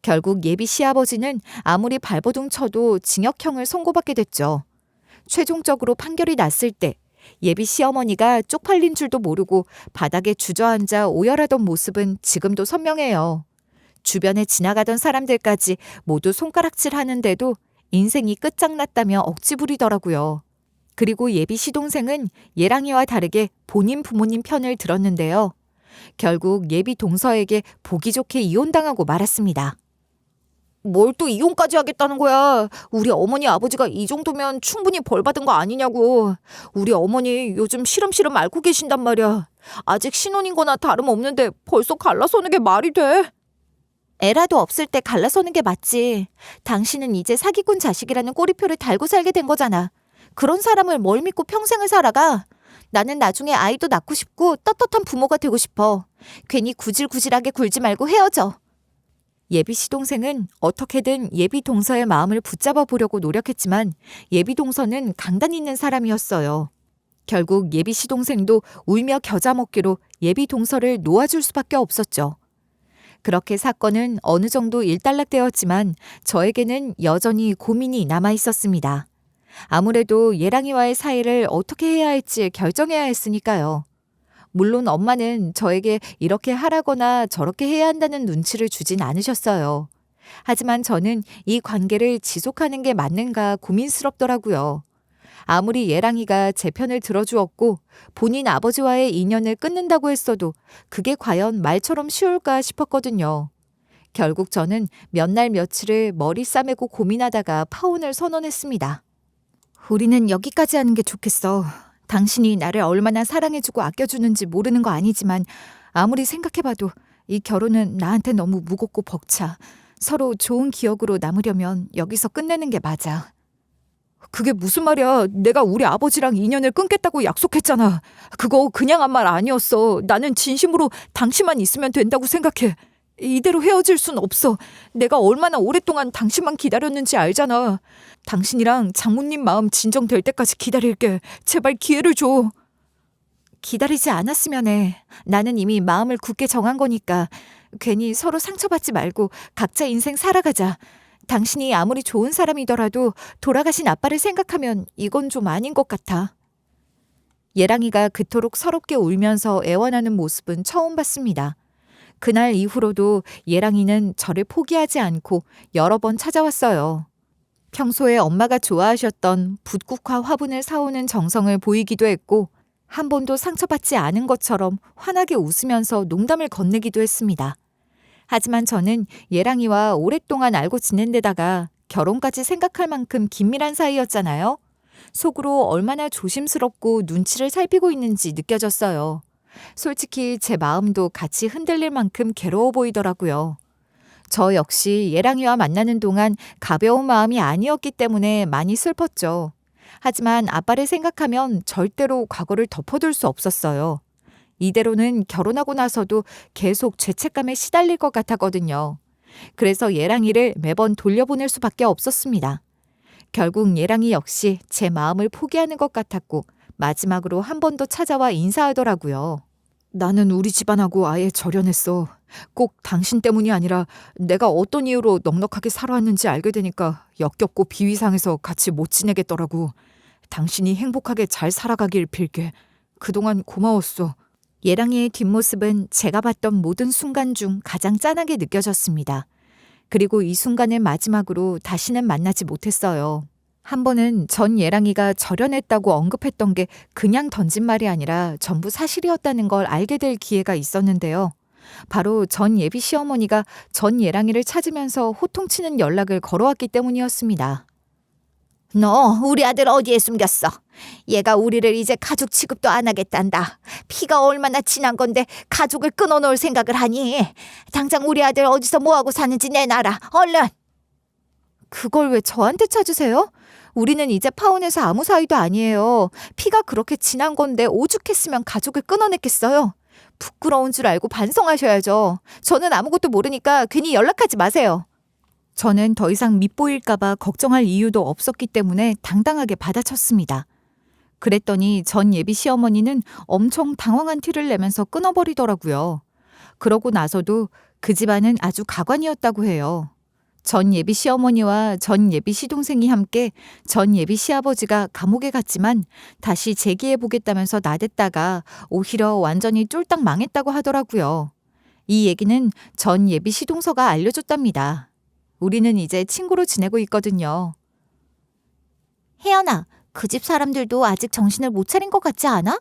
결국 예비 시아버지는 아무리 발버둥 쳐도 징역형을 선고받게 됐죠. 최종적으로 판결이 났을 때 예비 시어머니가 쪽팔린 줄도 모르고 바닥에 주저앉아 오열하던 모습은 지금도 선명해요. 주변에 지나가던 사람들까지 모두 손가락질 하는데도 인생이 끝장났다며 억지 부리더라고요. 그리고 예비 시동생은 예랑이와 다르게 본인 부모님 편을 들었는데요. 결국 예비 동서에게 보기 좋게 이혼당하고 말았습니다. 뭘 또 이혼까지 하겠다는 거야. 우리 어머니 아버지가 이 정도면 충분히 벌 받은 거 아니냐고. 우리 어머니 요즘 시름시름 앓고 계신단 말이야. 아직 신혼인 거나 다름없는데 벌써 갈라서는 게 말이 돼? 애라도 없을 때 갈라서는 게 맞지. 당신은 이제 사기꾼 자식이라는 꼬리표를 달고 살게 된 거잖아. 그런 사람을 뭘 믿고 평생을 살아가? 나는 나중에 아이도 낳고 싶고 떳떳한 부모가 되고 싶어. 괜히 구질구질하게 굴지 말고 헤어져. 예비 시동생은 어떻게든 예비 동서의 마음을 붙잡아 보려고 노력했지만 예비 동서는 강단 있는 사람이었어요. 결국 예비 시동생도 울며 겨자 먹기로 예비 동서를 놓아줄 수밖에 없었죠. 그렇게 사건은 어느 정도 일단락되었지만 저에게는 여전히 고민이 남아 있었습니다. 아무래도 예랑이와의 사이를 어떻게 해야 할지 결정해야 했으니까요. 물론 엄마는 저에게 이렇게 하라거나 저렇게 해야 한다는 눈치를 주진 않으셨어요. 하지만 저는 이 관계를 지속하는 게 맞는가 고민스럽더라고요. 아무리 예랑이가 제 편을 들어주었고 본인 아버지와의 인연을 끊는다고 했어도 그게 과연 말처럼 쉬울까 싶었거든요. 결국 저는 몇 날 며칠을 머리 싸매고 고민하다가 파혼을 선언했습니다. 우리는 여기까지 하는 게 좋겠어. 당신이 나를 얼마나 사랑해주고 아껴주는지 모르는 거 아니지만 아무리 생각해봐도 이 결혼은 나한테 너무 무겁고 벅차. 서로 좋은 기억으로 남으려면 여기서 끝내는 게 맞아. 그게 무슨 말이야? 내가 우리 아버지랑 인연을 끊겠다고 약속했잖아. 그거 그냥 한 말 아니었어. 나는 진심으로 당신만 있으면 된다고 생각해. 이대로 헤어질 순 없어. 내가 얼마나 오랫동안 당신만 기다렸는지 알잖아. 당신이랑 장모님 마음 진정될 때까지 기다릴게. 제발 기회를 줘. 기다리지 않았으면 해. 나는 이미 마음을 굳게 정한 거니까 괜히 서로 상처받지 말고 각자 인생 살아가자. 당신이 아무리 좋은 사람이더라도 돌아가신 아빠를 생각하면 이건 좀 아닌 것 같아. 예랑이가 그토록 서럽게 울면서 애원하는 모습은 처음 봤습니다. 그날 이후로도 예랑이는 저를 포기하지 않고 여러 번 찾아왔어요. 평소에 엄마가 좋아하셨던 붓국화 화분을 사오는 정성을 보이기도 했고 한 번도 상처받지 않은 것처럼 환하게 웃으면서 농담을 건네기도 했습니다. 하지만 저는 예랑이와 오랫동안 알고 지낸 데다가 결혼까지 생각할 만큼 긴밀한 사이였잖아요. 속으로 얼마나 조심스럽고 눈치를 살피고 있는지 느껴졌어요. 솔직히 제 마음도 같이 흔들릴 만큼 괴로워 보이더라고요. 저 역시 예랑이와 만나는 동안 가벼운 마음이 아니었기 때문에 많이 슬펐죠. 하지만 아빠를 생각하면 절대로 과거를 덮어둘 수 없었어요. 이대로는 결혼하고 나서도 계속 죄책감에 시달릴 것 같았거든요. 그래서 예랑이를 매번 돌려보낼 수밖에 없었습니다. 결국 예랑이 역시 제 마음을 포기하는 것 같았고 마지막으로 한 번 더 찾아와 인사하더라고요. 나는 우리 집안하고 아예 절연했어. 꼭 당신 때문이 아니라 내가 어떤 이유로 넉넉하게 살아왔는지 알게 되니까 역겹고 비위상해서 같이 못 지내겠더라고. 당신이 행복하게 잘 살아가길 빌게. 그동안 고마웠어. 예랑이의 뒷모습은 제가 봤던 모든 순간 중 가장 짠하게 느껴졌습니다. 그리고 이 순간을 마지막으로 다시는 만나지 못했어요. 한 번은 전 예랑이가 절연했다고 언급했던 게 그냥 던진 말이 아니라 전부 사실이었다는 걸 알게 될 기회가 있었는데요. 바로 전 예비 시어머니가 전 예랑이를 찾으면서 호통치는 연락을 걸어왔기 때문이었습니다. 너 우리 아들 어디에 숨겼어? 얘가 우리를 이제 가족 취급도 안 하겠단다. 피가 얼마나 진한 건데 가족을 끊어놓을 생각을 하니? 당장 우리 아들 어디서 뭐하고 사는지 내놔라. 얼른. 그걸 왜 저한테 찾으세요? 우리는 이제 파혼해서 아무 사이도 아니에요. 피가 그렇게 진한 건데 오죽했으면 가족을 끊어냈겠어요. 부끄러운 줄 알고 반성하셔야죠. 저는 아무것도 모르니까 괜히 연락하지 마세요. 저는 더 이상 밉보일까봐 걱정할 이유도 없었기 때문에 당당하게 받아쳤습니다. 그랬더니 전 예비 시어머니는 엄청 당황한 티를 내면서 끊어버리더라고요. 그러고 나서도 그 집안은 아주 가관이었다고 해요. 전 예비 시어머니와 전 예비 시동생이 함께 전 예비 시아버지가 감옥에 갔지만 다시 재기해보겠다면서 나댔다가 오히려 완전히 쫄딱 망했다고 하더라고요. 이 얘기는 전 예비 시동서가 알려줬답니다. 우리는 이제 친구로 지내고 있거든요. 혜연아, 그 집 사람들도 아직 정신을 못 차린 것 같지 않아?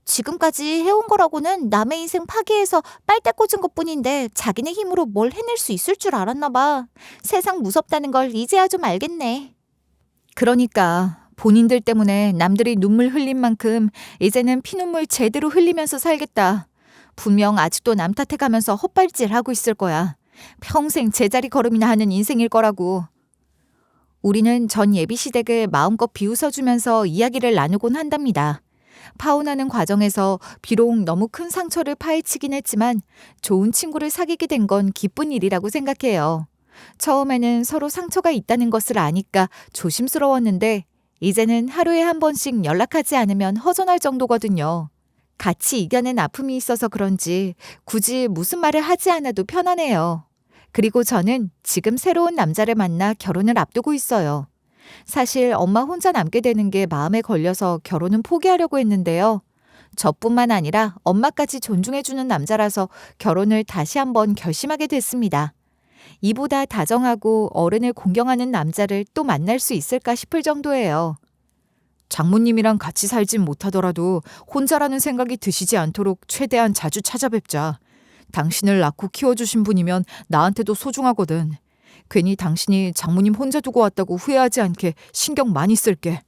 지금까지 해온 거라고는 남의 인생 파괴해서 빨대 꽂은 것뿐인데 자기네 힘으로 뭘 해낼 수 있을 줄 알았나 봐. 세상 무섭다는 걸 이제야 좀 알겠네. 그러니까 본인들 때문에 남들이 눈물 흘린 만큼 이제는 피눈물 제대로 흘리면서 살겠다. 분명 아직도 남 탓해가면서 헛발질하고 있을 거야. 평생 제자리 걸음이나 하는 인생일 거라고. 우리는 전 예비 시댁을 마음껏 비웃어주면서 이야기를 나누곤 한답니다. 파혼하는 과정에서 비록 너무 큰 상처를 파헤치긴 했지만 좋은 친구를 사귀게 된 건 기쁜 일이라고 생각해요. 처음에는 서로 상처가 있다는 것을 아니까 조심스러웠는데 이제는 하루에 한 번씩 연락하지 않으면 허전할 정도거든요. 같이 이겨낸 아픔이 있어서 그런지 굳이 무슨 말을 하지 않아도 편하네요. 그리고 저는 지금 새로운 남자를 만나 결혼을 앞두고 있어요. 사실 엄마 혼자 남게 되는 게 마음에 걸려서 결혼은 포기하려고 했는데요. 저뿐만 아니라 엄마까지 존중해주는 남자라서 결혼을 다시 한번 결심하게 됐습니다. 이보다 다정하고 어른을 공경하는 남자를 또 만날 수 있을까 싶을 정도예요. 장모님이랑 같이 살진 못하더라도 혼자라는 생각이 드시지 않도록 최대한 자주 찾아뵙자. 당신을 낳고 키워주신 분이면 나한테도 소중하거든. 괜히 당신이 장모님 혼자 두고 왔다고 후회하지 않게 신경 많이 쓸게.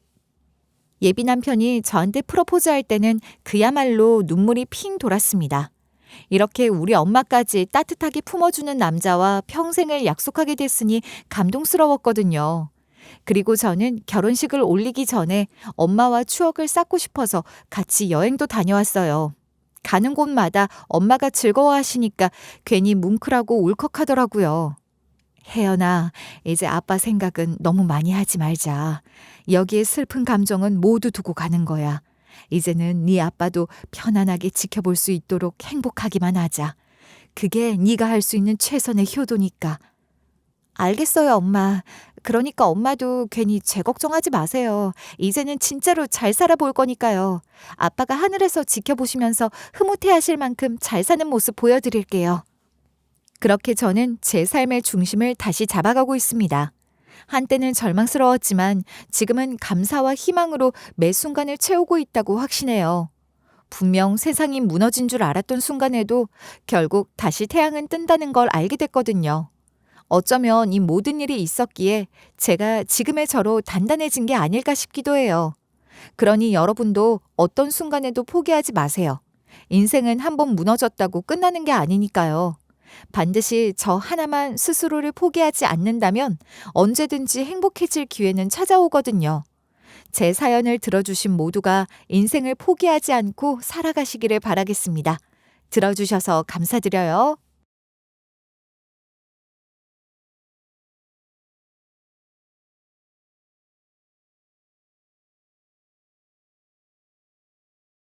예비 남편이 저한테 프로포즈할 때는 그야말로 눈물이 핑 돌았습니다. 이렇게 우리 엄마까지 따뜻하게 품어주는 남자와 평생을 약속하게 됐으니 감동스러웠거든요. 그리고 저는 결혼식을 올리기 전에 엄마와 추억을 쌓고 싶어서 같이 여행도 다녀왔어요. 가는 곳마다 엄마가 즐거워하시니까 괜히 뭉클하고 울컥하더라고요. 혜연아, 이제 아빠 생각은 너무 많이 하지 말자. 여기에 슬픈 감정은 모두 두고 가는 거야. 이제는 네 아빠도 편안하게 지켜볼 수 있도록 행복하기만 하자. 그게 네가 할 수 있는 최선의 효도니까. 알겠어요, 엄마. 그러니까 엄마도 괜히 제 걱정하지 마세요. 이제는 진짜로 잘 살아볼 거니까요. 아빠가 하늘에서 지켜보시면서 흐뭇해하실 만큼 잘 사는 모습 보여드릴게요. 그렇게 저는 제 삶의 중심을 다시 잡아가고 있습니다. 한때는 절망스러웠지만 지금은 감사와 희망으로 매 순간을 채우고 있다고 확신해요. 분명 세상이 무너진 줄 알았던 순간에도 결국 다시 태양은 뜬다는 걸 알게 됐거든요. 어쩌면 이 모든 일이 있었기에 제가 지금의 저로 단단해진 게 아닐까 싶기도 해요. 그러니 여러분도 어떤 순간에도 포기하지 마세요. 인생은 한번 무너졌다고 끝나는 게 아니니까요. 반드시 저 하나만 스스로를 포기하지 않는다면 언제든지 행복해질 기회는 찾아오거든요. 제 사연을 들어주신 모두가 인생을 포기하지 않고 살아가시기를 바라겠습니다. 들어주셔서 감사드려요.